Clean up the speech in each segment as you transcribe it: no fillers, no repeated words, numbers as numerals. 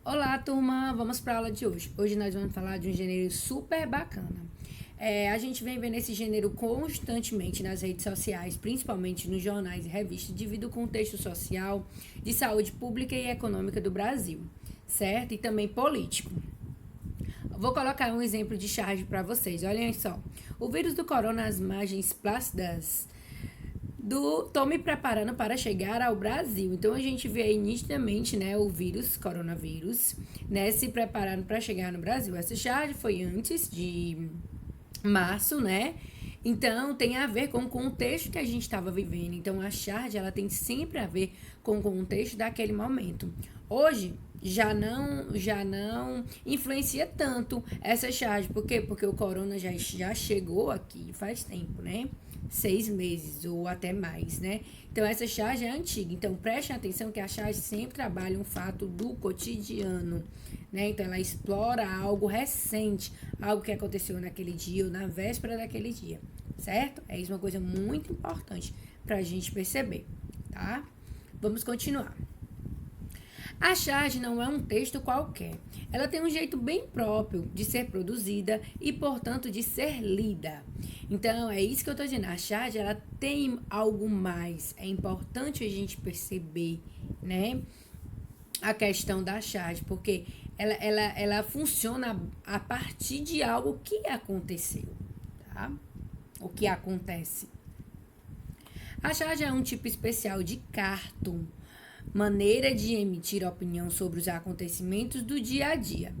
Olá, turma! Vamos para a aula de hoje. Hoje nós vamos falar de um gênero super bacana. A gente vem vendo esse gênero constantemente nas redes sociais, principalmente nos jornais e revistas, devido ao contexto social, de saúde pública e econômica do Brasil, certo? E também político. Vou colocar um exemplo de charge para vocês. Olhem só. O vírus do corona às margens plácidas tô me preparando para chegar ao Brasil. Então a gente vê aí nitidamente, né, o coronavírus, né, se preparando para chegar no Brasil. Essa charge foi antes de março, né? Então tem a ver com o contexto que a gente estava vivendo. Então a charge ela tem sempre a ver com o contexto daquele momento. Hoje já não influencia tanto essa charge. Por quê? Porque o corona já chegou aqui faz tempo, né? 6 meses ou até mais, né? Então essa charge é antiga. Então prestem atenção que a charge sempre trabalha um fato do cotidiano, né? Então ela explora algo recente, algo que aconteceu naquele dia ou na véspera daquele dia, certo? É isso uma coisa muito importante pra gente perceber, tá? Vamos continuar. A charge não é um texto qualquer. Ela tem um jeito bem próprio de ser produzida e, portanto, de ser lida. Então, é isso que eu estou dizendo. A charge, ela tem algo mais. É importante a gente perceber, né? A questão da charge, porque ela funciona a partir de algo que aconteceu, tá? O que acontece. A charge é um tipo especial de cartoon, maneira de emitir opinião sobre os acontecimentos do dia a dia.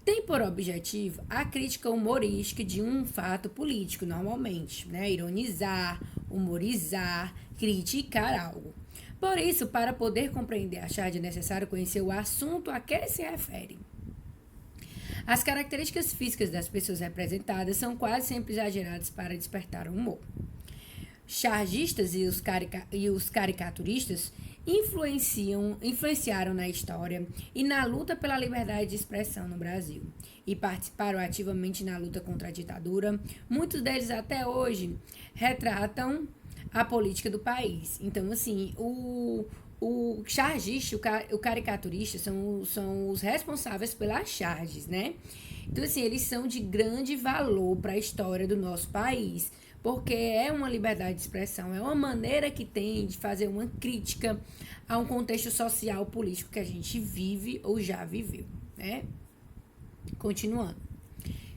Tem por objetivo a crítica humorística de um fato político, normalmente, né? Ironizar, humorizar, criticar algo. Por isso, para poder compreender a charge, é necessário conhecer o assunto a que se refere. As características físicas das pessoas representadas são quase sempre exageradas para despertar o humor. Chargistas e os caricaturistas influenciaram na história e na luta pela liberdade de expressão no Brasil e participaram ativamente na luta contra a ditadura. Muitos deles até hoje retratam a política do país. Então, assim, o chargista, o caricaturista são os responsáveis pelas charges, né? Então, assim, eles são de grande valor para a história do nosso país, porque é uma liberdade de expressão, é uma maneira que tem de fazer uma crítica a um contexto social, político que a gente vive ou já viveu, né? Continuando.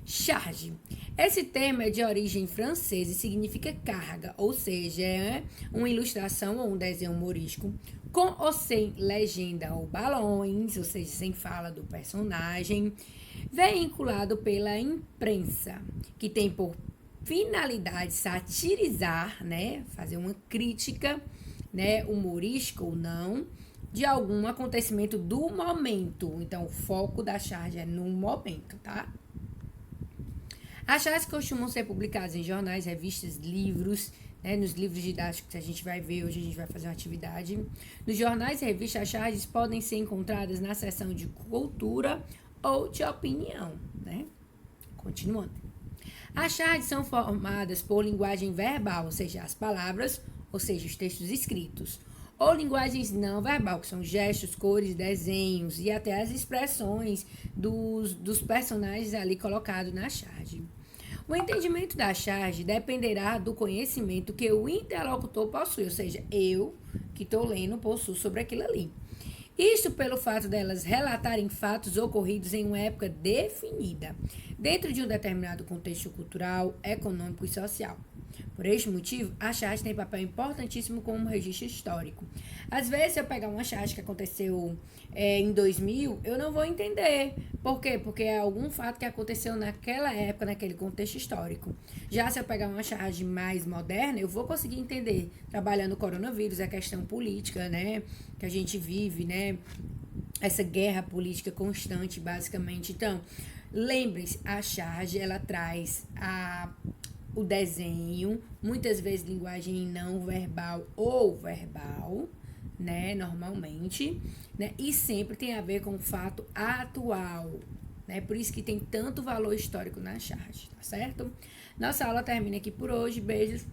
Charge. Esse termo é de origem francesa e significa carga, ou seja, é uma ilustração ou um desenho humorístico com ou sem legenda ou balões, ou seja, sem fala do personagem, veiculado pela imprensa, que tem por finalidade satirizar, né, fazer uma crítica, né, humorística ou não, de algum acontecimento do momento. Então, o foco da charge é no momento, tá? As charges costumam ser publicadas em jornais, revistas, livros, né, nos livros didáticos que a gente vai ver, hoje a gente vai fazer uma atividade. Nos jornais e revistas, as charges podem ser encontradas na seção de cultura ou de opinião, né? Continuando. As charges são formadas por linguagem verbal, ou seja, as palavras, ou seja, os textos escritos, ou linguagens não verbal, que são gestos, cores, desenhos e até as expressões dos personagens ali colocados na charge. O entendimento da charge dependerá do conhecimento que o interlocutor possui, ou seja, eu que estou lendo possuo sobre aquilo ali. Isso pelo fato delas relatarem fatos ocorridos em uma época definida, dentro de um determinado contexto cultural, econômico e social. Por este motivo, a charge tem papel importantíssimo como registro histórico. Às vezes, se eu pegar uma charge que aconteceu em 2000, eu não vou entender. Por quê? Porque é algum fato que aconteceu naquela época, naquele contexto histórico. Já se eu pegar uma charge mais moderna, eu vou conseguir entender, trabalhando o coronavírus, a questão política, né, que a gente vive, né, essa guerra política constante, basicamente. Então, lembre-se, a charge, ela traz o desenho, muitas vezes linguagem não verbal ou verbal, né, normalmente, né, e sempre tem a ver com o fato atual, né, por isso que tem tanto valor histórico na charge, tá certo? Nossa aula termina aqui por hoje, beijos.